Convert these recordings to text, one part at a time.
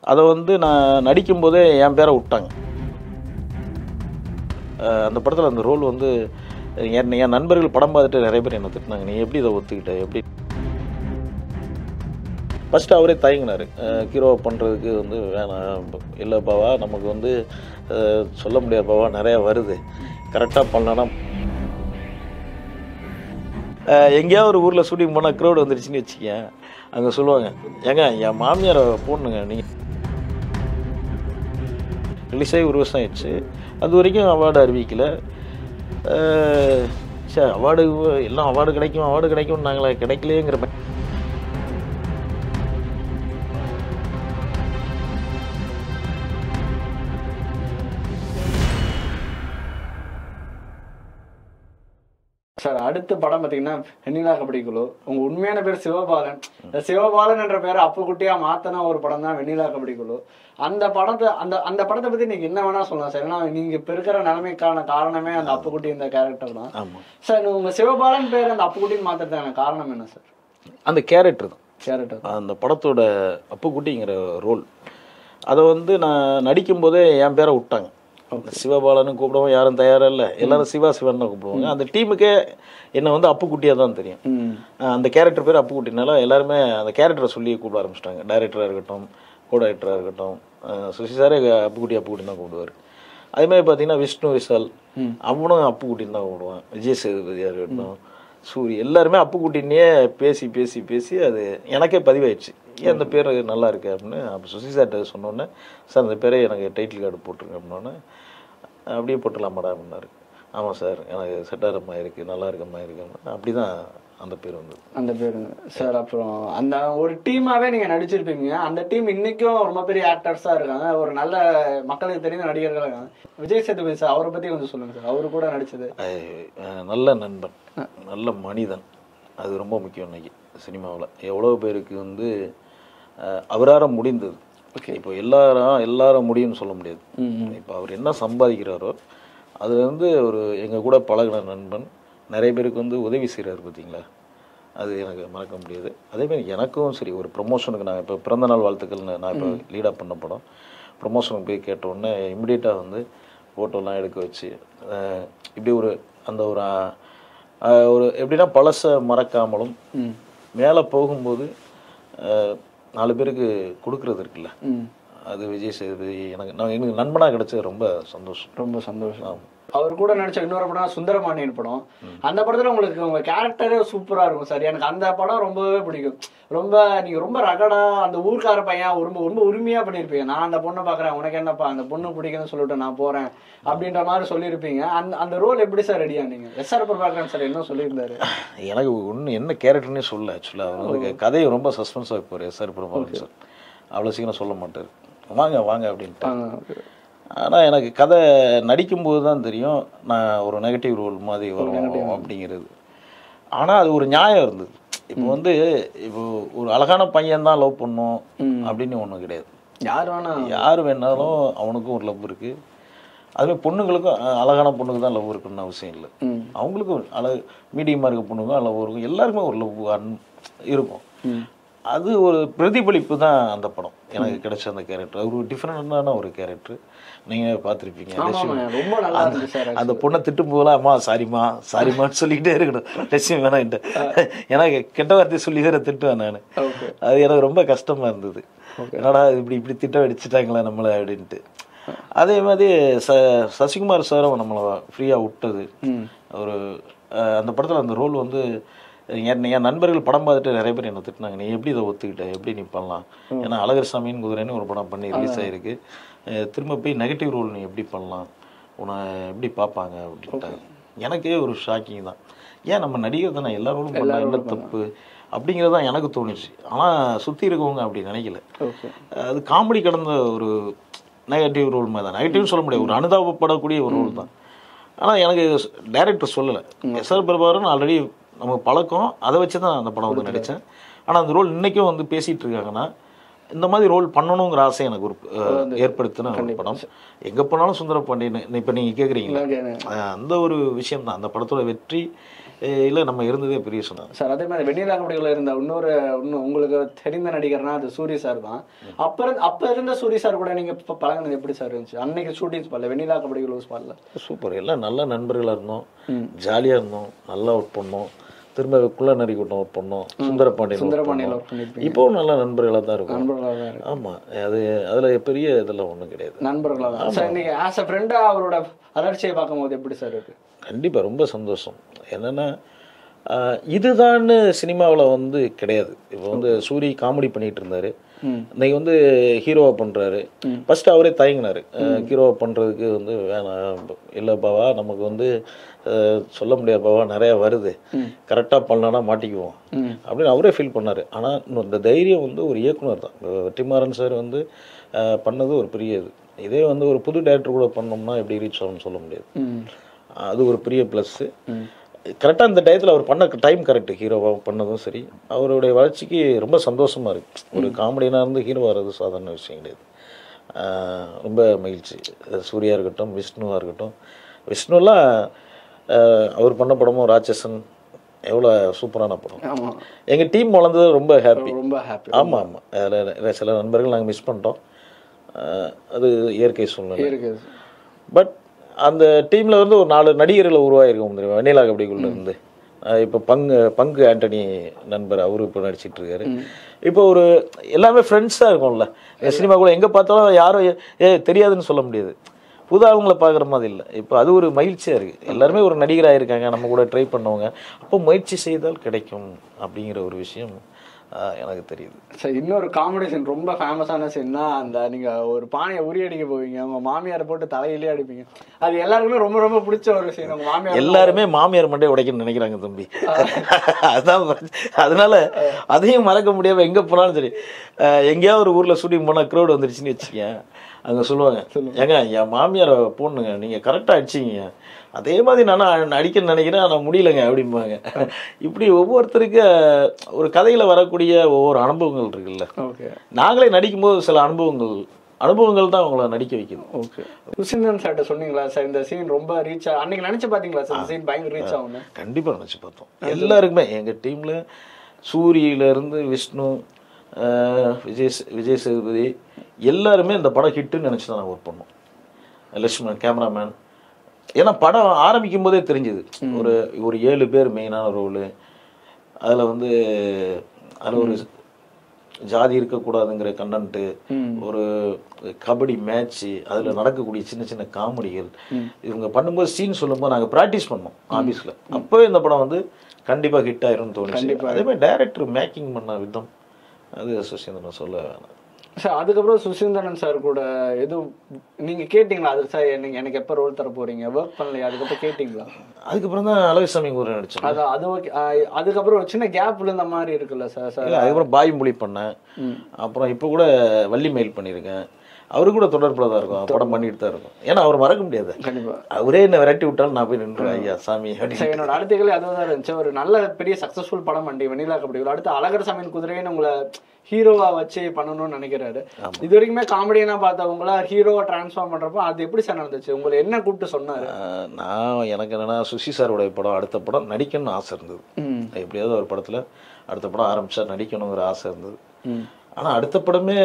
அதை வந்து நான் நடிக்கும்போதே என் பேரை விட்டாங்க. அந்த படத்தில் அந்த ரோல் வந்து என் நண்பர்கள் படம் பார்த்துட்டு நிறைய பேர் என்ன திட்டினாங்க, நீ எப்படி இதை ஒத்துக்கிட்ட எப்படி. ஃபஸ்ட்டு அவரே தயங்கினார், ஹீரோ பண்ணுறதுக்கு வந்து வேணாம் இல்லைப்பாவா, நமக்கு வந்து சொல்ல முடியாதுப்பாவா, நிறையா வருது, கரெக்டாக பண்ணலன்னா. எங்கேயாவது ஒரு ஊரில் ஷூட்டிங் போனால் க்ரௌடு வந்துடுச்சுன்னு வச்சுக்கேன், அங்கே சொல்லுவாங்க, ஏங்க என் மாமியாரை போடணுங்க, நீங்கள் ரிலீஸ் ஆகி 1 வருஷம் ஆயிடுச்சு, அது வரைக்கும் அவார்டு அறிவிக்கலை. சார் அவார்டு எல்லாம் அவார்டு கிடைக்கும் நாங்களே கிடைக்கலையேங்கிற மாதிரி. சார் அடுத்த படம் பார்த்தீங்கன்னா வெண்ணிலா கபடி குழு. உங்க உண்மையான பேர் சிவபாலன். சிவபாலன் என்ற பேரை அப்புக்குட்டியா மாத்தின ஒரு படம் தான் வெண்ணிலா கபடி குழு. அந்த படத்தை பத்தி நீங்க என்ன வேணா சொல்லலாம் சார். ஏன்னா நீங்க இப்ப இருக்கிற நிலைமைக்கான காரணமே அந்த அப்புக்குட்டி இந்த கேரக்டர் தான். சார் உங்க சிவபாலன் பேர் அந்த அப்புக்குட்டின்னு மாத்துறதுக்கான காரணம் என்ன சார்? அந்த கேரக்டர் தான். அந்த படத்தோட அப்புக்குட்டிங்கிற ரோல், அதை வந்து நான் நடிக்கும்போதே என் பேரை விட்டாங்க. சிவபாலன்னு கூப்பிடவும் யாரும் தயாராக இல்லை, எல்லாரும் சிவன் தான் கூப்பிடுவாங்க. அந்த டீமுக்கே என்னை வந்து அப்புக்குட்டியாக தான் தெரியும். அந்த கேரக்டர் பேர் அப்புக்குட்டினால எல்லாருமே அந்த கேரக்டரை சொல்லி கூப்பிட ஆரம்பிச்சிட்டாங்க. டைரக்டராக இருக்கட்டும், கோ டைரக்டராக இருக்கட்டும், சுசி சாரே அப்புக்குட்டின்னு தான் கூப்பிடுவார். அதேமாதிரி பார்த்தீங்கன்னா விஷ்ணு விஷால் அவனும் அப்புக்குட்டின்னு தான் கூப்பிடுவான். விஜய் சேதுபதியாக இருக்கட்டும், சூரி, எல்லாருமே அப்புக்குட்டின்னே பேசி பேசி பேசி அது எனக்கே பதிவாயிடுச்சு. ஏன் அந்த பேர் நல்லா இருக்கு அப்படின்னு. அப்போ சுசி சார்கிட்ட சொன்னோன்னே, சார் அந்த பேரை எனக்கு டைட்டில் கார்டு போட்டுருங்க அப்படின்னோடனே, அப்படியே போட்டுடலாமாடா அப்படின்னாரு. ஆமாம் சார் எனக்கு செட் ஆகிற மாதிரி இருக்குது, நல்லா இருக்க மாதிரி இருக்கு, அப்படி தான் அந்த பேர் வந்தது. அந்த பேர் சார். அப்புறம் அந்த ஒரு டீமாவே நீங்க நடிச்சிருப்பீங்க. அந்த டீம் இன்னைக்கும் ரொம்ப பெரிய ஆக்டர்ஸா இருக்காங்க, ஒரு நல்ல மக்களுக்கு தெரிந்த நடிகர்கள் இருக்காங்க. விஜய் சேதுபதி சார், அவரை பத்தி கொஞ்சம் சொல்லுங்க சார். அவரு கூட நடிச்சது. நல்ல நண்பன், நல்ல மனிதன், அது ரொம்ப முக்கியம். இன்னைக்கு சினிமாவில் எவ்வளோ பேருக்கு வந்து அவரால் முடிந்தது. இப்போ எல்லாரும் முடியும்னு சொல்ல முடியாது. இப்போ அவர் என்ன சம்பாதிக்கிறாரோ அது வந்து ஒரு எங்கள் கூட பழகின நண்பன் நிறைய பேருக்கு வந்து உதவி செய்கிறார் பார்த்தீங்களா, அது எனக்கு மறக்க முடியாது. அதேமாதிரி எனக்கும் சரி, ஒரு ப்ரொமோஷனுக்கு நான் இப்போ பிறந்தநாள் வாழ்த்துக்கள்னு நான் இப்போ லீடாக பண்ண படம் ப்ரொமோஷனுக்கு போய் கேட்டோடனே இமிடியேட்டாக வந்து ஃபோட்டோலாம் எடுக்க வச்சு இப்படி ஒரு அந்த ஒரு எப்படின்னா பழசை மறக்காமலும் மேலே போகும்போது 4 பேருக்கு கொடுக்குறது இருக்குல்ல, அது விஜய் சேதுபதி எனக்கு நண்பனாக கிடைச்சது ரொம்ப சந்தோஷம். அவர் கூட நடிச்ச இன்னொரு படம் சுந்தரமானியன் படம். அந்த படத்துல உங்களுக்கு உங்க கேரக்டரே சூப்பரா இருக்கும் சார். எனக்கு அந்த படம் ரொம்பவே பிடிக்கும். நீங்க ரொம்ப ரகடா அந்த ஊர்க்கார பையன் ரொம்ப உரிமையா பண்ணிருப்பீங்க. நான் அந்த பொண்ணை பாக்குறேன், உனக்கு என்னப்பா அந்த பொண்ணு பிடிக்குன்னு சொல்லிட்டு நான் போறேன் அப்படின்ற மாதிரி சொல்லியிருப்பீங்க. அந்த ரோல் எப்படி சார் ரெடியா நீங்க? எஸ்ஆர் பிரபாகரன் சார் என்ன சொல்லியிருந்தாரு? எனக்கு ஒன்றும் என்ன கேரக்டர்னே சொல்ல. ஆக்சுவலாக அவர் வந்து கதையை ரொம்ப சஸ்பென்ஸாக வைப்பார் எஸ்ஆர் பிரபாகரன் சார். அவ்வளோ சீக்கிரம் சொல்ல மாட்டார், வாங்க அப்படின்ட்டு. ஆனால் எனக்கு கதை நடிக்கும்போது தான் தெரியும் நான் ஒரு நெகட்டிவ் ரோல் மாதிரி வரும் அப்படிங்கிறது. ஆனால் அது ஒரு நியாயம் இருந்தது. இப்போ வந்து இப்போ ஒரு அழகான பையன் தான் லவ் பண்ணும் அப்படின்னு ஒன்றும் கிடையாது. யார் வேணாலும் அவனுக்கும் ஒரு லவ் இருக்குது. அதுமாதிரி பொண்ணுங்களுக்கும் அழகான பொண்ணுக்கு தான் லவ் இருக்குன்னு அவசியம் இல்லை. அவங்களுக்கும் மீடியமாக இருக்க பொண்ணுக்கும் லவ் இருக்கும், எல்லாருக்குமே ஒரு லவ் இருக்கும். அது ஒரு பிரதிபலிப்பு தான் அந்த படம் எனக்கு கிடைச்ச அந்த கேரக்டர். ஒரு டிஃப்ரெண்டான ஒரு கேரக்டர். நீங்கள் பார்த்துருப்பீங்க. அந்த பொண்ணை திட்டும் போதெல்லாம் அம்மா சாரிம்மான்னு சொல்லிக்கிட்டே இருக்கணும், லட்சுமி வேணான்ட்டு. ஏன்னா கெட்ட வார்த்தை சொல்லி வேற திட்டுவேன் நான். அது எனக்கு ரொம்ப கஷ்டமாக இருந்தது. என்னடா இப்படி திட்டம் அடிச்சுட்டாங்களா நம்மளை அப்படின்ட்டு. அதே மாதிரி சசிகுமார் சாரும் நம்மளை ஃப்ரீயாக விட்டது. ஒரு அந்த படத்தில் அந்த ரோல் வந்து என் நண்பர்கள் படம் பார்த்துட்டு நிறைய பேர் என்ன திட்டினாங்க, நீ எப்படி இதை ஒத்துக்கிட்ட, எப்படி நீ பண்ணலாம். ஏன்னா அழகர் சாமின்னு குதிரைன்னு ஒரு படம் பண்ணி ரிலீஸ் ஆகிருக்கு, திரும்ப போய் நெகட்டிவ் ரோல் நீ எப்படி பண்ணலாம், உன்னை எப்படி பார்ப்பாங்க அப்படின்ட்டாங்க. எனக்கே ஒரு ஷாக்கிங் தான். ஏன் நம்ம நடிகர் தானே, எல்லா ரோலும் பண்ணலாம், என்ன தப்பு அப்படிங்கிறது தான் எனக்கு தோணுச்சு. ஆனால் சுற்றி இருக்கவங்க அப்படி நினைக்கல. அது காமெடி கடந்த ஒரு நெகட்டிவ் ரோல் மாதிரி தான். நெகட்டிவ்னு சொல்ல முடியாது, ஒரு அனுதாபப்படக்கூடிய ஒரு ரோல் தான். ஆனால் எனக்கு டைரக்டர் சொல்லலை. எஸ்ஆர் பிரபாகரன் ஆல்ரெடி நமக்கு பழக்கம், அதை வச்சு தான் அந்த படம் வந்து நடித்தேன். ஆனால் அந்த ரோல் இன்றைக்கும் வந்து பேசிகிட்டு இருக்காங்கன்னா இந்த மாதிரி ரோல் பண்ணணுங்கிற ஆசை எனக்கு ஒரு ஏற்படுத்தின ஒரு படம். எங்கே போனாலும் சுந்தர பாண்டியன் இப்போ நீங்கள் கேட்குறீங்களா, அந்த ஒரு விஷயம் தான் அந்த படத்தோட வெற்றி. இல்லை நம்ம இருந்ததே பெரிய சொன்னாங்க சார். அதே மாதிரி வெண்ணிலா கபடிக்குள்ள இருந்த இன்னும் உங்களுக்கு தெரிந்த நடிகர்னா அது சூரிய சார் தான். அப்ப இருந்த சூரிய சார் கூட நீங்க இப்ப பழகினது எப்படி சார் இருந்துச்சு அன்னைக்கு ஷூட்டிங் ஸ்பாட்ல, வெண்ணிலா கபடிக்குள்ள ஸ்பாட்ல? சூப்பர், எல்லாம் நல்ல நண்பர்களாக இருந்தோம், ஜாலியாக இருந்தோம், நல்லா ஒர்க் பண்ணோம். திரும்ப குள்ள நரி கூட்டம் ஒர்க் பண்ணோம், சுந்தரபாண்டியில் இப்போவும் நல்ல நண்பர்களாக தான் இருக்கும். ஆமாம், அதில் பெரிய இதெல்லாம் ஒன்றும் கிடையாது, நண்பர்களாக தான். சார் இன்னைக்கு ஆஸ் அ ஃப்ரெண்டா அவரோட வளர்ச்சியை பார்க்கும்போது எப்படி சார் இருக்கு? கண்டிப்பாக ரொம்ப சந்தோஷம். என்னென்னா இதுதான் சினிமாவில் வந்து கிடையாது. இப்போ வந்து சூரி காமெடி பண்ணிகிட்டு இருந்தார், இன்னைக்கு வந்து ஹீரோவாக பண்ணுறாரு. ஃபஸ்ட்டு அவரே தயங்கினார், ஹீரோவாக பண்ணுறதுக்கு வந்து வேணாம், இல்லை பாவா நமக்கு வந்து சொல்ல முடியாது பாவா, நிறையா வருது, கரெக்டாக பண்ணலன்னா மாட்டிக்குவோம் அப்படின்னு அவரே ஃபீல் பண்ணார். ஆனால் இந்த தைரியம் வந்து ஒரு இயக்குனர் தான். வெற்றிமாறன் சார் வந்து பண்ணது ஒரு பெரிய இதே வந்து ஒரு புது டேரக்டர் கூட பண்ணோம்னா எப்படி ரீச் ஆகும்னு சொல்ல முடியாது. அது ஒரு பெரிய ப்ளஸ்ஸு. கரெக்டாக இந்த டயத்தில் அவர் பண்ண டைம் கரெக்டு, ஹீரோவாக பண்ணதும் சரி. அவருடைய வளர்ச்சிக்கு ரொம்ப சந்தோஷமாக இருக்குது. ஒரு காமெடியனாக இருந்து ஹீரோ வர்றது சாதாரண விஷயம் கிடையாது. ரொம்ப மகிழ்ச்சி. சூர்யா இருக்கட்டும், விஷ்ணுவாக இருக்கட்டும். விஷ்ணுலாம் அவர் பண்ண படமும் ராட்சசன் எவ்வளோ சூப்பரான படம். எங்கள் டீம் வளர்ந்தது ரொம்ப ஹாப்பி. ஆமாம் ஆமாம், அதில் சில நண்பர்கள் நாங்கள் மிஸ் பண்ணிட்டோம், அது இயற்கை சூழ்நிலை. பட் அந்த டீமில் வந்து ஒரு 4 நடிகர்களை உருவாகிருக்கோம் தெரியுமா, வெண்ணிலா கபடிக்குள்ளே இருந்து. இப்போ பங்கு ஆண்டனி நண்பர், அவரு இப்போ நடிச்சிட்டு இருக்காரு. இப்போ ஒரு எல்லாமே ஃப்ரெண்ட்ஸாக இருக்கும்ல சினிமாக்குள்ள, எங்கே பார்த்தாலும் யாரும் தெரியாதுன்னு சொல்ல முடியாது, புது ஆளுங்களை பார்க்குற மாதிரி இல்லை. இப்போ அது ஒரு மகிழ்ச்சியாக இருக்குது. எல்லாருமே ஒரு நடிகராக இருக்காங்க, நம்ம கூட ட்ரை பண்ணவங்க. அப்போ முயற்சி செய்தால் கிடைக்கும் அப்படிங்கிற ஒரு விஷயம் எனக்கு தெரியுது. சார் இன்னொரு காமெடி சீன், ரொம்ப ஃபேமஸான சீன்னா, அந்த நீங்கள் ஒரு பானையை உரியடிக்க போவீங்க, உங்கள் மாமியாரை போட்டு தலையிலே அடிப்பீங்க. அது எல்லாருக்குமே ரொம்ப ரொம்ப பிடிச்ச ஒரு சீன். உங்கள் மாமியார் எல்லாருமே மாமியார் மண்டே உடைக்கணும்னு நினைக்கிறாங்க தம்பி. அதுதான் அதனால அதையும் மறக்க முடியாமல் எங்கே போனாலும் சரி, எங்கேயாவது ஒரு ஊரில் ஷூட்டிங் போனால் க்ரௌட் வந்துருச்சுன்னு வச்சுக்கேன், அங்கே சொல்லுவாங்க, ஏங்க என் மாமியாரை போடணுங்க, நீங்கள் கரெக்டாக அடிச்சிங்க, அதே மாதிரி நான் அடிக்கணும்னு நினைக்கிறேன், ஆனால் முடியலைங்க அப்படிம்பாங்க. இப்படி ஒவ்வொருத்தருக்கு ஒரு கதையில் வரக்கூடிய ஒவ்வொரு அனுபவங்கள் இருக்குல்ல. நாங்களே நடிக்கும்போது சில அனுபவங்கள் தான் அவங்கள நடிக்க வைக்குது. ஓகே, சுசீந்திரன் சார்ட்ட சொன்னீங்களா சார் இந்த சீன் ரொம்ப ரீச் அன்னைக்கு நினைச்சு பார்த்தீங்களா சார்? இந்த சீன் பயங்கர ரீச் ஆகும். கண்டிப்பாக நினச்சி பார்த்தோம். எல்லாருக்குமே எங்கள் டீமில் சூரியிலேருந்து விஷ்ணு, விஜய் சேதுபதி எல்லாருமே இந்த படம் ஹிட்டுன்னு நினச்சி தான் நாங்கள் ஒர்க் பண்ணோம். லட்சுமணன் கேமராமேன், ஏன்னா படம் ஆரம்பிக்கும் போதே தெரிஞ்சுது ஒரு 7 பேர் மெயினான ரோலு. அதில் வந்து அதில் ஒரு ஜாதி இருக்கக்கூடாதுங்கிற கண்டென்ட்டு, ஒரு கபடி மேட்ச்சு, அதில் நடக்கக்கூடிய சின்ன சின்ன காமெடிகள், இவங்க பண்ணும்போது சீன் சொல்லும்போது நாங்கள் ப்ராக்டிஸ் பண்ணோம் ஆஃபீஸில். அப்போவே இந்த படம் வந்து கண்டிப்பாக ஹிட் ஆயிரும்னு தோணுச்சு. அதே மாதிரி டைரக்டர் மேக்கிங் பண்ண விதம் அது சுசீந்திரன் சொல்ல வேணாம் சார். அதுக்கப்புறம் சுசீந்திரன் சார் கூட எதுவும் நீங்கள் கேட்டிங்களா? அது சார் எனக்கு எப்போ ரோல் தர போகிறீங்க, ஒர்க் பண்ணலையா, அதுக்கப்புறம் கேட்டிங்களா? அதுக்கப்புறம் தான் அழகுசாமி கூட நடிச்சேன். அது ஓகே. அதுக்கப்புறம் ஒரு சின்ன கேப் விழுந்த மாதிரி இருக்குல்ல சார்? அதுக்கப்புறம் பாய்மொழி பண்ணேன், அப்புறம் இப்போ கூட வள்ளி மெயில் பண்ணியிருக்கேன். அவரு கூட தொடர்புல தான் இருக்கும், படம் பண்ணிட்டு தான் இருக்கும். ஏன்னா அவர் மறக்க முடியாது. கண்டிப்பாக அவரே என்ன விரட்டி விட்டாலும் நான் போய் நின்று ஐயா சாமி அப்படின்னு. என்னோட அடுத்த கேள்வி அதுதான் இருந்துச்சு. ஒரு நல்ல பெரிய சக்ஸஸ்ஃபுல் படம் பண்ணி வெண்ணிலா கபடி, அடுத்து அழகர் சாமியின் குதிரைன்னு உங்களை ஹீரோவா வச்சு பண்ணணும்னு நினைக்கிறாரு. இது வரைக்குமே காமெடியனா பார்த்தவங்களா ஹீரோவா டிரான்ஸ்ஃபார்ம் பண்றப்போ அது எப்படி சார் நடந்துச்சு? உங்களை என்ன கூப்பிட்டு சொன்னாரு? எனக்கு என்னன்னா சுசி சாருடைய படம் அடுத்த படம் நடிக்கணும்னு ஆசை இருந்தது. எப்படியாவது ஒரு படத்துல அடுத்த படம் ஆரம்பிச்சா நடிக்கணுங்கிற ஆசை இருந்தது. ஆனால் அடுத்த படமே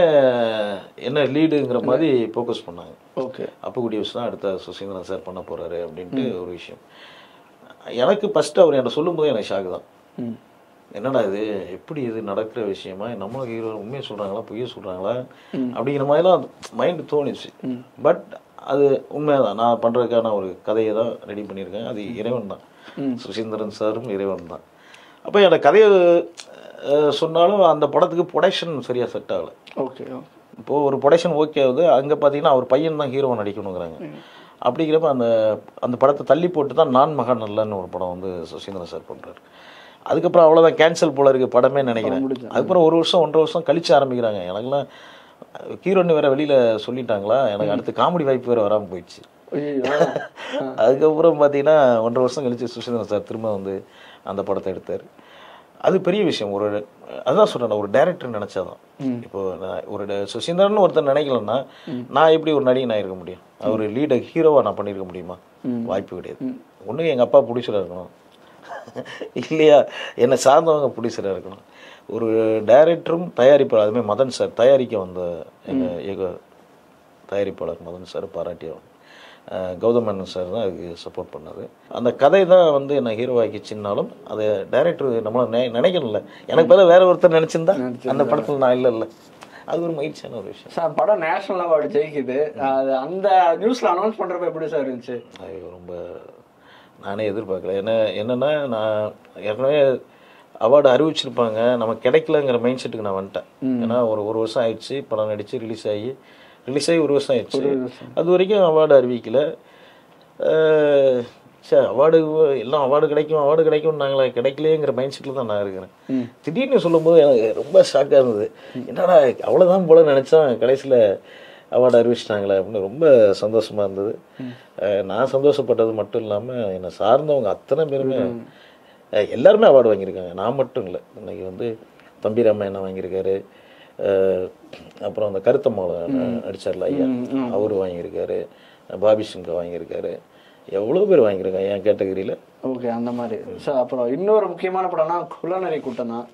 என்ன லீடுங்கிற மாதிரி ஃபோக்கஸ் பண்ணாங்க. ஓகே, அப்பகுடி விஷயம் தான் அடுத்த சுசீந்திரன் சார் பண்ண போகிறாரு அப்படின்ட்டு ஒரு விஷயம். எனக்கு ஃபஸ்ட்டு அவர் என்ன சொல்லும்போது எனக்கு ஷாக்கு தான். என்னடா இது, எப்படி இது நடக்கிற விஷயமா, நம்மளுக்கு ஹீரோ உண்மையை சொல்கிறாங்களா பொய்யை சொல்கிறாங்களா அப்படிங்கிற மாதிரிலாம் மைண்டு தோணுச்சு. பட் அது உண்மையாக நான் பண்ணுறதுக்கான ஒரு கதையை தான் ரெடி பண்ணியிருக்கேன். அது இறைவன் தான், சுசீந்திரன் சாரும் இறைவன் தான். அப்போ என்னோட கதையை சொன்னாலும் அந்த படத்துக்கு ப்ரொடக்ஷன் சரியாக செட் ஆகலை. ஓகே, இப்போது ஒரு ப்ரொடக்ஷன் ஓகே ஆகுது, அங்கே பார்த்தீங்கன்னா அவர் பையன் தான் ஹீரோவை நடிக்கணுங்கிறாங்க. அப்படிங்கிறப்ப அந்த படத்தை தள்ளி போட்டு தான் நான் மகன் நல்லன்னு ஒரு படம் வந்து சுசீந்திரன் சார் பண்ணுறாரு. அதுக்கப்புறம் அவ்வளோதான் கேன்சல் போல இருக்குது படமே நினைக்கிறேன். அதுக்கப்புறம் 1 வருஷம் 1.5 வருஷம் கழிச்சு ஆரம்பிக்கிறாங்க. எனக்குலாம் ஹீரோன்னு வேறு வெளியில் சொல்லிட்டாங்களா, எனக்கு அடுத்து காமெடி வாய்ப்பு வேறு வராமல் போயிடுச்சு. அதுக்கப்புறம் பார்த்தீங்கன்னா 1.5 வருஷம் கழிச்சு சுசீந்திரன் சார் திரும்ப வந்து அந்த படத்தை எடுத்தார். அது பெரிய விஷயம். அதுதான் சொல்கிறேன், ஒரு டைரக்டர் நினச்சாதான். இப்போ நான் ஒரு சுசீந்திரன் ஒருத்தர் நினைக்கலன்னா நான் எப்படி ஒரு நடிகை நான் இருக்க முடியும்? அவர் லீடர் ஹீரோவாக நான் பண்ணியிருக்க முடியுமா? வாய்ப்பு கிடையாது. ஒன்று எங்கள் அப்பா பிடிச்சிட இருக்கணும், இல்லையா, என்னை சார்ந்தவங்க ப்ரொடியூசராக இருக்கணும். ஒரு டைரக்டரும் தயாரிப்பாளர், அதுமாதிரி மதன் சார் தயாரிக்க வந்த எங்கள் தயாரிப்பாளர் மதன் சார் பாராட்டியவன், கௌதமன் சார் தான் அதுக்கு சப்போர்ட் பண்ணார். அந்த கதை தான் வந்து என்னை ஹீரோவாக்கிச்சின்னாலும் அதை டைரக்டர் நம்மளை நினைக்கணும்ல. எனக்கு பதிலாக வேற ஒருத்தர் நினச்சிருந்தா அந்த படத்தில் நான் இல்லை. அது ஒரு மகிழ்ச்சியான ஒரு விஷயம் சார். படம் நேஷனல் அவார்டு ஜெயிக்குது, அது அந்த நியூஸில் அனௌன்ஸ் பண்ணுறப்ப எப்படி சார் இருந்துச்சு? அது ரொம்ப நானே எதிர்பார்க்கல. என்னென்னா நான் ஏற்கனவே அவார்டு அறிவிச்சிருப்பாங்க, நம்ம கிடைக்கலங்கிற மைண்ட் செட்டுக்கு நான் வந்துட்டேன். ஏன்னா ஒரு வருஷம் ஆயிடுச்சு படம் நடித்து ரிலீஸ் ஆகி ஒரு வருஷம் ஆயிடுச்சு. அது வரைக்கும் அவார்டு அறிவிக்கலை. சார் அவார்டு எல்லாம் அவார்டு கிடைக்கும் நாங்களே கிடைக்கலையேங்கிற மைண்ட் செட்டில் தான் நான் இருக்கிறேன். திடீர்னு சொல்லும்போது எனக்கு ரொம்ப ஷாக்காக இருந்தது. என்னடா அவ்வளோதான் போல நினச்சேன், கடைசியில் அவார்டு அறிவிச்சிட்டாங்களே அப்படின்னு ரொம்ப சந்தோஷமாக இருந்தது. நான் சந்தோஷப்பட்டது மட்டும் இல்லாமல் என்னை சார்ந்தவங்க அத்தனை பேருமே எல்லாருமே அவார்டு வாங்கியிருக்காங்க. நான் மட்டும் இல்லை. இன்னைக்கு வந்து தம்பி ராமாயணன் வாங்கியிருக்காரு, அப்புறம் அந்த கருத்தம்மாவை நடிச்சார்ல ஐயா அவரு வாங்கியிருக்காரு, பாபி சிங்கா வாங்கியிருக்காரு, எவ்வளோ பேர் வாங்கியிருக்காங்க என் கேட்டகரியில். ஓகே, அந்த மாதிரி சார். அப்புறம் இன்னொரு முக்கியமான படம்னா குள்ளநரி கூட்டம் தான்.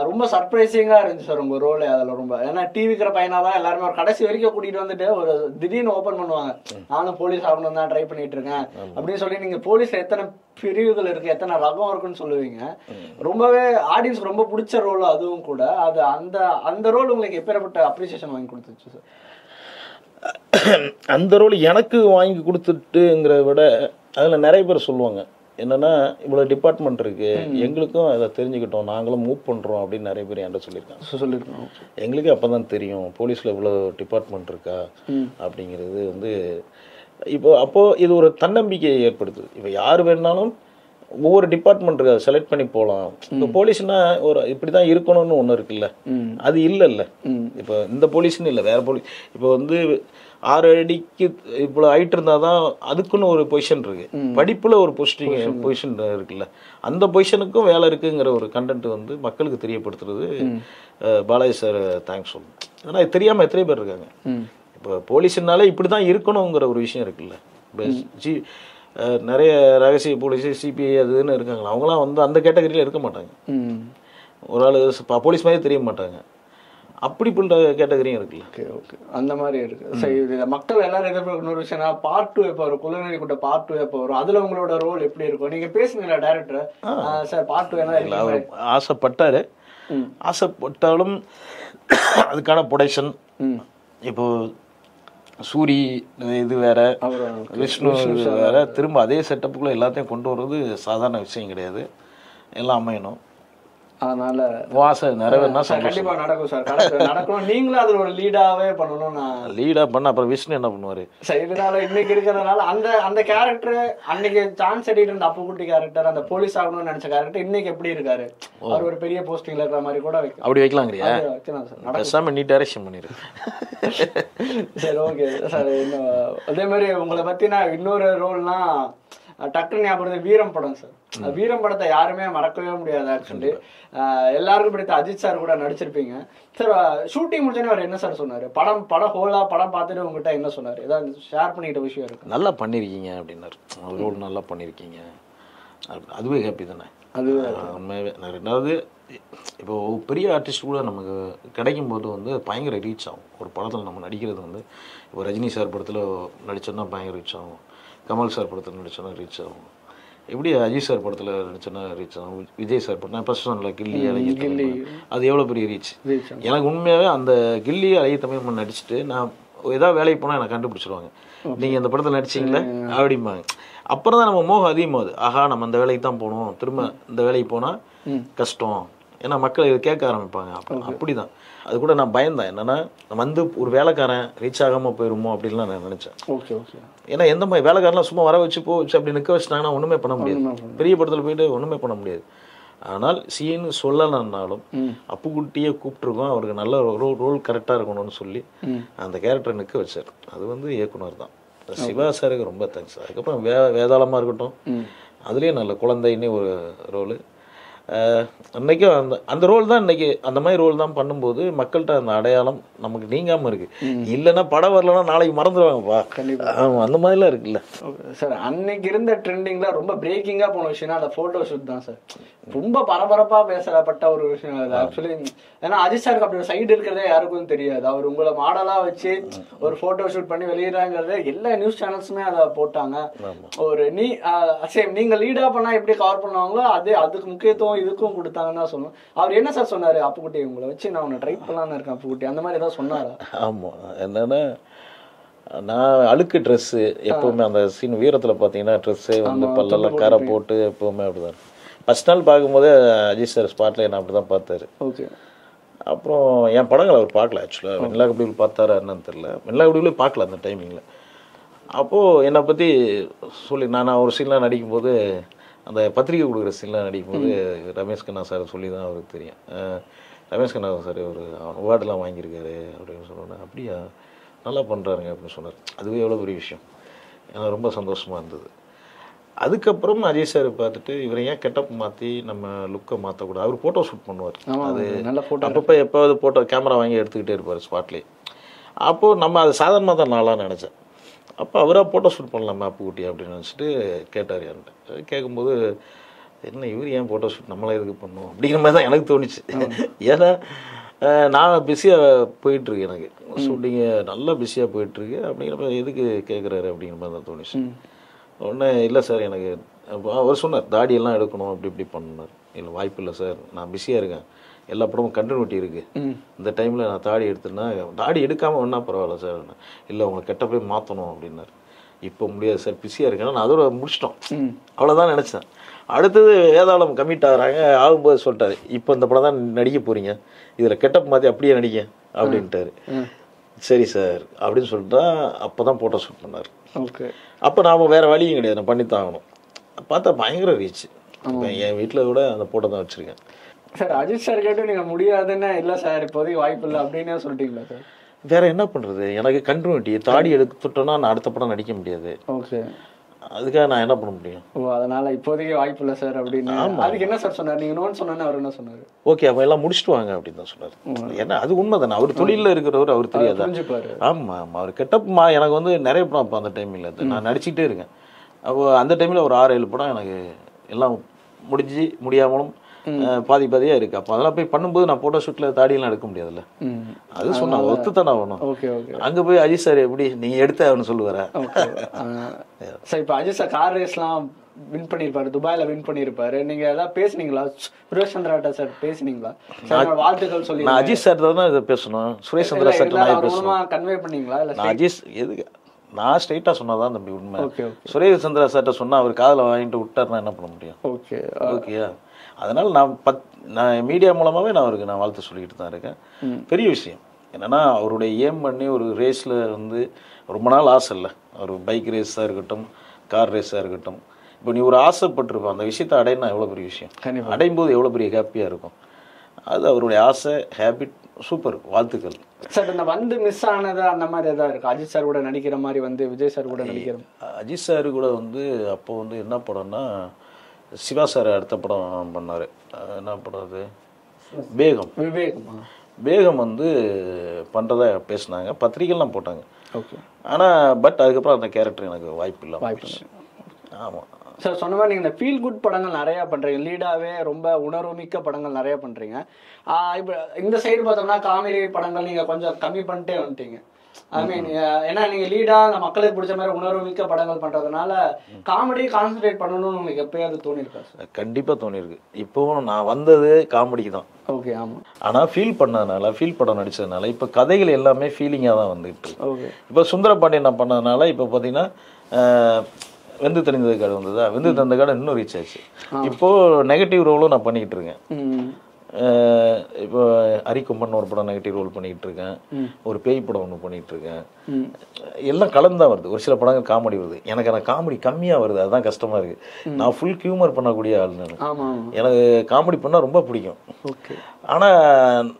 ரொம்ப சர்ப்ரைசிங்காக இருந்துச்சு சார் உங்கள் ரோல் அதில் ரொம்ப. ஏன்னா டிவிக்கிற பையனாக தான் எல்லாருமே ஒரு கடைசி வரைக்கும் கூட்டிகிட்டு வந்துட்டு ஒரு திடீர்னு ஓப்பன் பண்ணுவாங்க, நானும் போலீஸ் ஆகணும் தான் ட்ரை பண்ணிட்டு இருக்கேன் அப்படின்னு சொல்லி. நீங்கள் போலீஸில் எத்தனை பிரிவுகள் இருக்குது, எத்தனை ரகம் இருக்குன்னு சொல்லுவீங்க. ரொம்பவே ஆடியன்ஸ்க்கு ரொம்ப பிடிச்ச ரோல் அதுவும் கூட. அது அந்த ரோல் உங்களுக்கு எப்பேற்பட்ட அப்ரிசியேஷன் வாங்கி கொடுத்துச்சு சார்? அந்த ரோல் எனக்கு வாங்கி கொடுத்துட்டுங்கிறத விட அதில் நிறைய பேர் சொல்லுவாங்க என்னென்னா, இவ்வளோ டிபார்ட்மெண்ட் இருக்குது, எங்களுக்கும் அதை தெரிஞ்சுக்கிட்டோம், நாங்களும் மூவ் பண்ணுறோம் அப்படின்னு நிறைய பேர் என்கிட்ட சொல்லியிருக்காங்க. எங்களுக்கு அப்போ தான் தெரியும் போலீஸில் இவ்வளோ டிபார்ட்மெண்ட் இருக்கா அப்படிங்கிறது வந்து. அப்போது இது ஒரு தன்னம்பிக்கையை ஏற்படுத்துது. இப்போ யார் வேணாலும் ஒவ்வொரு டிபார்ட்மெண்ட் இருக்கு, அதை செலக்ட் பண்ணி போகலாம். இப்போ போலீஸ்னா ஒரு இப்படி தான் இருக்கணும்னு ஒன்று இருக்குல்ல, அது இல்லைல்ல. இப்போ இந்த போலீஸ்னு இல்லை, வேற போலீஸ். இப்போ வந்து 6 அடிக்கு இவ்வளோ ஹைட் இருந்தால் தான் அதுக்குன்னு ஒரு பொசிஷன் இருக்கு, படிப்பில் ஒரு பொசிஷன் இருக்குல்ல, அந்த பொசிஷனுக்கும் வேலை இருக்குங்கிற ஒரு கண்டென்ட் வந்து மக்களுக்கு தெரியப்படுத்துறது பாலாஜி சார் தேங்க்ஸ் சொல்லணும். ஏன்னா இது தெரியாமல் எத்தனை பேர் இருக்காங்க. இப்போ போலீஸ்னாலே இப்படி தான் இருக்கணுங்கிற ஒரு விஷயம் இருக்குல்ல. இப்போ நிறைய ரகசிய போலீஸ் சிபிஐ அதுன்னு இருக்காங்களா, அவங்களாம் வந்து அந்த கேட்டகரியில் இருக்க மாட்டாங்க. ஒரு ஆள் போலீஸ் மாதிரி தெரிய மாட்டாங்க, அப்படிப்பட்ட கேட்டகரியும் இருக்குல்ல. ஓகே ஓகே, அந்த மாதிரி இருக்கு. சரி, மக்கள் எல்லாரும் எதிர்பார்க்கணும் ஒரு விஷயம், பார்ட் 2 எப்போ வரும், குள்ளநரி கூட்ட பார்ட் 2 எப்போ வரும், அதுல உங்களோட ரோல் எப்படி இருக்கும்? நீங்க பேசுங்களா டைரக்டர் சார் பார்ட் 2 என்ன? அவர் ஆசைப்பட்டாரு, ஆசைப்பட்டாலும் அதுக்கான ப்ரொடக்ஷன் இப்போ சூரி இது வேற, விஷ்ணு வேற, திரும்ப அதே செட்டப்புக்குள்ள எல்லாத்தையும் கொண்டு வர்றது சாதாரண விஷயம் கிடையாது. எல்லாம் அமையணும். அதனால வாச நிறைவேறினா கண்டிப்பா நடக்கும் சார், நடக்கணும். நீங்களும் அதுல ஒரு லீடாவே பண்ணணும். நான் லீடா பண்ண அப்புறம் விஷ்ணு என்ன பண்ணுவாரு இதனால இன்னைக்கு இருக்கிறதுனால அந்த கேரக்டர் அன்னைக்கு சான்ஸ் எடிட்டு இருந்த அப்புக்குட்டி கேரக்டர், அந்த போலீஸ் ஆகணும்னு நினைச்ச கேரக்டர் இன்னைக்கு எப்படி இருக்காரு, அவர் ஒரு பெரிய போஸ்டிங்ல இருக்கிற மாதிரி கூட அப்படி வைக்கலாங்கிறியா? வைக்கலாம் சார், பேசாம நீ டைரக்ஷன் பண்ணிரு. சரி ஓகே சார். அதே மாதிரி உங்களை பத்தினா இன்னொரு ரோல்னா டக்குன்னு ஞாபகம் வீரம் படம் சார். வீரம் படத்தை யாருமே மறக்கவே முடியாது. ஆக்சுவலி எல்லாருக்கும் பிடித்த அஜித் சார் கூட நடிச்சிருப்பீங்க சார். ஷூட்டிங் முடிச்சோன்னே அவர் என்ன சார் சொன்னாரு? படம் ஹோலா படம் பார்த்துட்டு உங்ககிட்ட என்ன சொன்னாரு? ஏதாவது ஷேர் பண்ணிக்கிட்ட விஷயம் இருக்கு? நல்லா பண்ணிருக்கீங்க அப்படின்னாரு. ரோல் நல்லா பண்ணிருக்கீங்க, அதுவே ஹாப்பி தானே. அது உண்மையாகவே. ரெண்டாவது இப்போ பெரிய ஆர்டிஸ்ட் கூட நமக்கு கிடைக்கும் போது வந்து பயங்கர ரீச் ஆகும். ஒரு படத்தில் நம்ம நடிக்கிறது வந்து இப்போ ரஜினி சார் படத்தில் நடிச்சோன்னா பயங்கர ரீச் ஆகும், கமல் சார் படத்தில் நடிச்சோன்னா ரீச் ஆகும், எப்படி அஜித் சார் படத்தில் நடிச்சோன்னா ரீச் ஆகும், விஜய் சார் படம் நான் ஃபர்ஸ்ட் சொன்னல கில்லி அழகிய, அது எவ்வளோ பெரிய ரீச். எனக்கு உண்மையாகவே அந்த கில்லி அழகிய தமிழ் நடிச்சுட்டு நான் ஏதாவது வேலைக்கு போனால் எனக்கு கண்டுபிடிச்சிருவாங்க, நீங்கள் இந்த படத்தில் நடிச்சிங்களே அப்படிம்பாங்க. அப்புறம் தான் நம்ம மோகம் அதிகமாகுது, ஆஹா நம்ம இந்த வேலைக்கு தான் போகணும், திரும்ப இந்த வேலைக்கு போனால் கஷ்டம், ஏன்னா மக்கள் இதை கேட்க ஆரம்பிப்பாங்க. அப்படிதான் அது கூட நான் பயந்தேன், என்னன்னா வந்து ஒரு வேலைக்காரன் ரீச் ஆகாமல் போயிருமோ அப்படின்லாம் நான் நினச்சேன். Okay okay. ஏன்னா எந்த மாதிரி வேலைக்காரன்லாம் சும்மா வர வச்சு போச்சு அப்படி நிற்க வச்சுட்டாங்கன்னா ஒன்றுமே பண்ண முடியாது, பெரிய படத்தில் போயிட்டு ஒன்றுமே பண்ண முடியாது. ஆனால் சீன்னு சொல்லலைன்னாலும் அப்புக்குட்டியே கூப்பிட்டுருக்கோம், அவருக்கு நல்ல ரோல் கரெக்டாக இருக்கணும்னு சொல்லி அந்த கேரக்டரை நிற்க வச்சார். அது வந்து இயக்குனர் தான், சிவா சாருக்கு ரொம்ப தேங்க்ஸ். அதுக்கப்புறம் வேதாளமாக இருக்கட்டும், அதுலேயே நல்ல குழந்தைன்னு ஒரு ரோலு, இன்னைக்கும் அந்த அந்த ரோல் தான் இன்னைக்கு அந்த மாதிரி ரோல் தான் பண்ணும்போது மக்கள்கிட்ட அந்த அடையாளம் நமக்கு நீங்காமல் இருக்கு. இல்லைன்னா படம் வரலன்னா நாளைக்கு மறந்துடுவாங்கப்பா. ஆமாம், அந்த மாதிரிலாம் இருக்குல்ல சார். அன்னைக்கு இருந்த ட்ரெண்டிங்ல ரொம்ப பிரேக்கிங்காக போன விஷயம்னா அந்த ஃபோட்டோ ஷூட் தான் சார். ரொம்ப பரபரப்பாக பேசப்பட்ட ஒரு விஷயம் அது ஆக்சுவலி. ஏன்னா அஜித் சாருக்கு அப்படி ஒரு சைடு இருக்கிறதே யாருக்கும் தெரியாது. அவர் உங்களை மாடலாக வச்சு ஒரு ஃபோட்டோ ஷூட் பண்ணி வெளியிடறாங்கிறத எல்லா நியூஸ் சேனல்ஸுமே அதை போட்டாங்க. ஒரு சேம் நீங்க லீடா பண்ணா எப்படி கவர் பண்ணுவாங்களோ அதுக்கு முக்கியத்துவம் இதுக்கும் கொடுத்தாங்கன்னு தான் சொல்லணும். அவர் என்ன சார் சொன்னாரு, அப்புக்குட்டி உங்களை வச்சு நான் உன்னை ட்ரை பண்ணலான்னு இருக்கேன் அப்புக்குட்டி, அந்த மாதிரி ஏதாவது சொன்னாரா? ஆமாம், என்னன்னா நான் அழுக்கு ட்ரெஸ்ஸு எப்போவுமே அந்த சீன் வீரத்தில் பார்த்தீங்கன்னா ட்ரெஸ்ஸே வந்து பல்லெல்லாம் கரை போட்டு எப்போவுமே அப்படிதான். ஃபஸ்ட் நாள் பார்க்கும்போதே அஜித் சார் ஸ்பாட்டில் என்ன அப்படி தான் பார்த்தாரு. ஓகே. அப்புறம் என் படங்கள் அவர் பார்க்கல. ஆக்சுவலாக வெண்ணிலா கபடிகள் பார்த்தாரா என்னன்னு தெரில. வெண்ணிலா கபடிகளே பார்க்கல அந்த டைமிங்கில். அப்போது என்னை பற்றி சொல்லி நான் ஒரு சீன்லாம் நடிக்கும்போது அந்த பத்திரிக்கை கொடுக்குற சீன்லாம் நடிக்கும்போது ரமேஷ் கண்ணா சார் சொல்லி தான் அவருக்கு தெரியும். ரமேஷ் கண்ணா சார் ஒரு அவார்டெலாம் வாங்கியிருக்காரு அப்படின்னு சொன்னோன்னே அப்படியா நல்லா பண்ணுறாருங்க அப்படின்னு சொன்னார். அதுவே எவ்வளோ பெரிய விஷயம், எனக்கு ரொம்ப சந்தோஷமாக இருந்தது. அதுக்கப்புறம் அஜய் சார் பார்த்துட்டு இவரை ஏன் கெட்டப் மாற்றி நம்ம லுக்கை மாற்றக்கூடாது. அவர் ஃபோட்டோ ஷூட் பண்ணுவார். அது நல்ல ஃபோட்டோ அப்பப்போ எப்போது ஃபோட்டோ கேமரா வாங்கி எடுத்துக்கிட்டே இருப்பார் ஸ்பாட்லேயே. அப்போது நம்ம அது சாதாரணமாக தான் நாளாக நினச்சேன். அப்போ அவராக ஃபோட்டோ ஷூட் பண்ணலாமா அப்புக்குட்டி அப்படின்னு நினச்சிட்டு கேட்டார் என்கிட்ட. கேட்கும்போது என்ன இவர் ஏன் ஃபோட்டோ ஷூட் நம்மளே எதுக்கு பண்ணோம் அப்படிங்கிற மாதிரி தான் எனக்கு தோணுச்சு. ஏன்னா நான் பிஸியாக போயிட்டுருக்கு, எனக்கு ஷூட்டிங்கு நல்லா பிஸியாக போயிட்டுருக்கு. அப்படிங்கிறப்ப எதுக்கு கேட்குறாரு அப்படிங்கிற மாதிரி தான் தோணுச்சு. உடனே இல்லை சார் எனக்கு அவர் சொன்னார் தாடியெல்லாம் எடுக்கணும் அப்படி இப்படி பண்ணார். இல்லை வாய்ப்பு இல்லை சார், நான் பிஸியாக இருக்கேன், எல்லா படமும் கண்டினியூட்டி இருக்குது, இந்த டைமில் நான் தாடி எடுத்துன்னா தாடி எடுக்காமல் ஒன்றா பரவாயில்ல சார். இல்லை உங்களை கெட்ட போய் மாற்றணும் அப்படின்னாரு. இப்போ முடியாது சார், பிஸியாக இருக்கேன். நான் அதோட முடிச்சிட்டோம், அவ்வளோதான் நினச்சேன். அடுத்தது வேதாளம் கமிட் ஆகிறாங்க. ஆகும்போது சொல்லிட்டாரு, இப்போ இந்த படம் தான் நடிக்க போகிறீங்க, இதில் கெட்டப் மாற்றி அப்படியே நடிக்க அப்படின்ட்டாரு. சரி சார் அப்படின்னு சொல்லிட்டு தான் அப்போ தான் ஃபோட்டோ ஷூட் பண்ணார். ஓகே. அப்போ நாம் வேறு வழியும் கிடையாது, நான் பண்ணித்தான் ஆகணும். பார்த்தா பயங்கர ரீச். என் வீட்டில் கூட அந்த ஃபோட்டோ தான் வச்சுருக்கேன். சார் அஜித் சார் கேட்டு நீங்கள் முடியாதுன்னு இல்லை சார் இப்போதைக்கு வாய்ப்பு இல்லை அப்படின்னு சொல்லிட்டீங்களா சார்? வேற என்ன பண்ணுறது, எனக்கு கண்டினியூட்டி தாடி எடுத்துட்டோன்னா நான் அடுத்த படம் நடிக்க முடியாது. ஓகே. அதுக்காக நான் என்ன பண்ண முடியும்? ஓ, அதனால இப்போதைக்கு வாய்ப்பு இல்லை சார் அப்படின்னு. அதுக்கு என்ன சார் சொன்னார்? நீங்கள் நோன்னு சொன்னோன்னு அவர் என்ன சொன்னார்? ஓகே அப்போ எல்லாம் முடிச்சுட்டு வாங்க அப்படின்னு தான் சொன்னார். ஏன்னா அது உண்மை தானே, அவர் தொழிலில் இருக்கிறவர் அவர் தெரியாதா? ஆமாம் ஆமாம், அவர் கெட்டப்மா எனக்கு வந்து நிறைய படம் அப்போ அந்த டைமில் நான் நடிச்சுக்கிட்டே இருக்கேன். அப்போ அந்த டைமில் ஒரு 6-7 படம் எனக்கு எல்லாம் முடிஞ்சு முடியாமலும் பாதி பாதியாக இருக்குது. அப்போ அதெல்லாம் போய் பண்ணும்போது நான் ஃபோட்டோ ஷூட்டில் தாடியெல்லாம் எடுக்க முடியாதுல்ல. அது சொன்னாங்க ஒத்து தானே ஆகணும். Okay okay. அங்கே போய் அஜித் சார் எப்படி நீங்கள் எடுத்த அவனு சொல்லுவார. சார் இப்போ அஜித் சார் கார் ரேஸ்லாம் வின் பண்ணியிருப்பாரு, துபாயில் வின் பண்ணியிருப்பாரு. நீங்கள் எதாவது பேசுனீங்களா சுரேஷ் சந்திராட்ட சார் பேசுனீங்களா? வாழ்த்துக்கள் சொல்லி நான் அஜித் சார் தான் இதை பேசணும். சுரேஷ் சந்திரா சார் நான் பேசணும். கன்வே பண்ணீங்களா? இல்லை நான் அஜித் எதுக்கு நான் ஸ்ட்ரைட்டாக சொன்னாதான் தம்பி உண்மை. சுரேஷ் சந்திரா சார்ட்ட சொன்னால் அவர் காதில் வாங்கிட்டு விட்டார்னா என்ன பண்ண முடியும்? ஓகே ஓகேயா. அதனால் நான் மீடியா மூலமாகவே நான் அவருக்கு நான் வாழ்த்து சொல்லிக்கிட்டு தான் இருக்கேன். பெரிய விஷயம் என்னென்னா அவருடைய ஏம் பண்ணி ஒரு ரேஸில் வந்து ரொம்ப நாள் ஆசை இல்லை. ஒரு பைக் ரேஸாக இருக்கட்டும், கார் ரேஸாக இருக்கட்டும், இப்போ நீ ஒரு ஆசைப்பட்டிருப்போம் அந்த விஷயத்தை அடையினா எவ்வளோ பெரிய விஷயம், அடையும் போது எவ்வளோ பெரிய ஹாப்பியாக இருக்கும். அது அவருடைய ஆசை, ஹேபிட், சூப்பர், வாழ்த்துக்கள். சார் இந்த வந்து மிஸ் ஆனது அந்த மாதிரி எதாவது இருக்கு? அஜித் சார் கூட நடிக்கிற மாதிரி வந்து விஜய் சார் கூட நடிக்கிற அஜித் சார் கூட வந்து அப்போ வந்து என்ன படம்னா சிவா சார் அடுத்த படம் பண்ணார். என்ன படம் அது? பேகம். பேகம் வந்து பண்ணுறதா பேசினாங்க, பத்திரிகைலாம் போட்டாங்க. ஓகே. ஆனால் பட் அதுக்கப்புறம் அந்த கேரக்டர் எனக்கு வாய்ப்பு இல்லை. ஆமாம் சார் சொன்ன மாதிரி நீங்கள் இந்த ஃபீல் குட் படங்கள் நிறையா பண்ணுறீங்க, லீடாகவே ரொம்ப உணர்வுமிக்க படங்கள் நிறையா பண்ணுறீங்க. இப்போ இந்த சைடு பார்த்தோம்னா காமெடி படங்கள் நீங்கள் கொஞ்சம் கம்மி பண்ணிட்டே வந்துட்டீங்க. ஐ மீன் ஏன்னா நீங்கள் லீடாக அந்த மக்களுக்கு பிடிச்ச மாதிரி உணர்வுமிக்க படங்கள் பண்ணுறதுனால காமெடி கான்சன்ட்ரேட் பண்ணணும்னு உங்களுக்கு எப்பயாவது தோணியிருக்கா சார்? கண்டிப்பாக தோணியிருக்கு. இப்போவும் நான் வந்தது காமெடிக்கு தான். ஓகே. ஆமாம். ஆனால் ஃபீல் பண்ணதுனால, ஃபீல் படம் நடித்ததுனால இப்போ கதைகள் எல்லாமே ஃபீலிங்காக தான் வந்துட்டு. ஓகே. இப்போ சுந்தரபாண்டியன் நான் பண்ணதுனால இப்போ பார்த்தீங்கன்னா வெந்து தெரிந்தது கார்டு வந்ததா, வெந்து தந்த கார்டு இன்னும் ரீச் ஆச்சு. இப்போது நெகட்டிவ் ரோலும் நான் பண்ணிக்கிட்டு இருக்கேன். இப்போ அரிக்கொம்பன் ஒரு படம் நெகட்டிவ் ரோல் பண்ணிக்கிட்டு இருக்கேன், ஒரு பேய் படம் ஒன்று பண்ணிகிட்டு இருக்கேன். எல்லாம் கலந்துதான் வருது. ஒரு சில படங்கள் காமெடி வருது, எனக்கு அந்த காமெடி கம்மியாக வருது, அதுதான் கஷ்டமாக இருக்குது. நான் ஃபுல் ஹியூமர் பண்ணக்கூடிய ஆள் நான். எனக்கு காமெடி பண்ணால் ரொம்ப பிடிக்கும். ஆனால்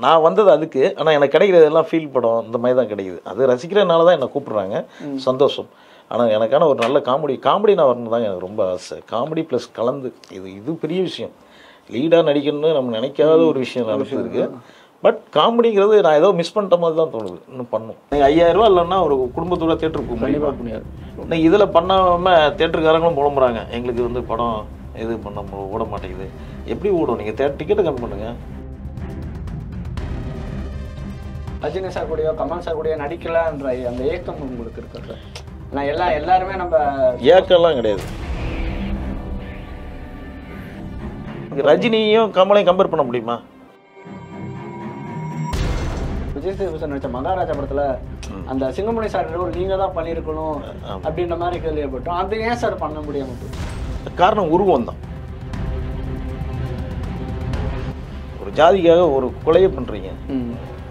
நான் வந்தது அதுக்கு. ஆனால் எனக்கு கிடைக்கிறது எல்லாம் ஃபீல் படம் இந்த மாதிரி தான் கிடைக்குது. அது ரசிக்கிறதுனால தான் என்னை கூப்பிட்றாங்க, சந்தோஷம். ஆனால் எனக்கான ஒரு நல்ல காமெடி நான் வரணும் தான் எனக்கு ரொம்ப ஆசை. காமெடி ப்ளஸ் கலந்து இது பெரிய விஷயம். லீடாக நடிக்கணும்னு நம்ம நினைக்காத ஒரு விஷயம் நடந்துருக்கு. பட் காமெடிங்கிறது நான் ஏதோ மிஸ் பண்ணிட்ட மாதிரி தான் தோணுது. இன்னும் பண்ணும். நீங்கள் 5000 ரூபா இல்லைன்னா ஒரு குடும்பத்தோட தேட்டருக்கு போக முடியாது. இன்னைக்கு இதில் பண்ணாமல் தேட்டருக்காரங்களும் புலம்புறாங்க, எங்களுக்கு வந்து படம் இது பண்ண ஓட மாட்டேங்குது. எப்படி ஓடும்? நீங்கள் டிக்கெட்டை கம்மி பண்ணுங்க. ரஜினி சார் கூடயோ கமல் சார் கூடயோ நடிக்கலான்ற அந்த ஏக்கம் உங்களுக்கு இருக்கிறது? நான் எல்லாருமே நம்ம ஏக்கம்லாம் கிடையாது. ரஜினியும் கமலையும் கம்பேர் பண்ண முடியுமா? விஜய் சேதுபதி நடிச்ச மகாராஜா படத்துல அந்த சிங்கமணி சார் நீங்க தான் பண்ணிருக்கணும் அப்படின்ற மாதிரி கேள்விப்பட்டோம். அது ஏன் சார் பண்ண முடியாம? காரணம் உருவம் தான். ஒரு ஜாதிக்காக ஒரு கொலையை பண்றீங்க.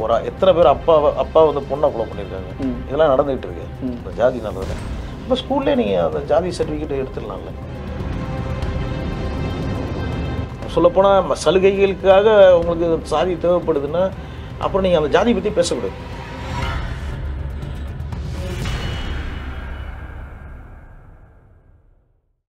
ஒரு எத்தனை பேர் அப்பா வந்து பொண்ணை கொலை பண்ணியிருக்காங்க. இதெல்லாம் நடந்துகிட்டு இருக்கு. இந்த ஜாதி நல்லது. இப்போ ஸ்கூல்லே நீங்க அந்த ஜாதி சர்டிஃபிகேட் எடுத்துடலாம்ல. சொல்லப்போனால் சலுகைகளுக்காக உங்களுக்கு சாதி தேவைப்படுதுன்னா அப்புறம் நீங்கள் அந்த ஜாதி பற்றி பேசக்கூடாது.